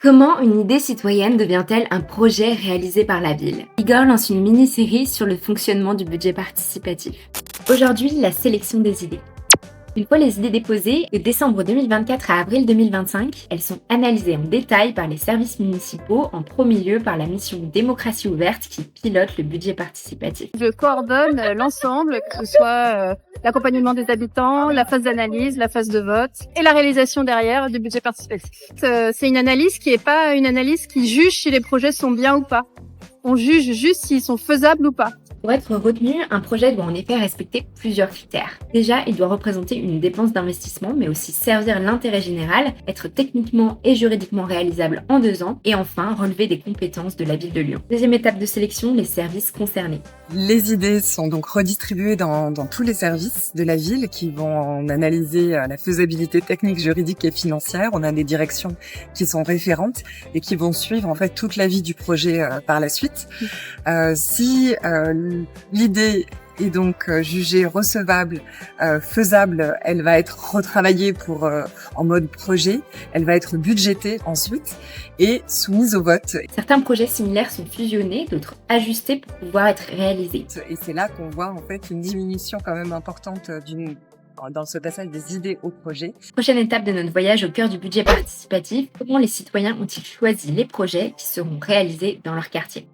Comment une idée citoyenne devient-elle un projet réalisé par la ville? Igor lance une mini-série sur le fonctionnement du budget participatif. Aujourd'hui, la sélection des idées. Une fois les idées déposées, de décembre 2024 à avril 2025, elles sont analysées en détail par les services municipaux, en premier lieu par la mission Démocratie ouverte qui pilote le budget participatif. Je coordonne l'ensemble, que ce soit l'accompagnement des habitants, la phase d'analyse, la phase de vote et la réalisation derrière du budget participatif. C'est une analyse qui n'est pas une analyse qui juge si les projets sont bien ou pas. On juge juste s'ils sont faisables ou pas. Pour être retenu, un projet doit en effet respecter plusieurs critères. Déjà, il doit représenter une dépense d'investissement, mais aussi servir l'intérêt général, être techniquement et juridiquement réalisable en 2 ans, et enfin relever des compétences de la ville de Lyon. Deuxième étape de sélection, les services concernés. Les idées sont donc redistribuées dans tous les services de la ville qui vont en analyser la faisabilité technique, juridique et financière. On a des directions qui sont référentes et qui vont suivre en fait toute la vie du projet par la suite. Si l'idée est donc jugée recevable, faisable, elle va être retravaillée en mode projet, elle va être budgétée ensuite et soumise au vote. Certains projets similaires sont fusionnés, d'autres ajustés pour pouvoir être réalisés. Et c'est là qu'on voit en fait une diminution quand même importante dans ce passage des idées au projet. Prochaine étape de notre voyage au cœur du budget participatif, comment les citoyens ont-ils choisi les projets qui seront réalisés dans leur quartier?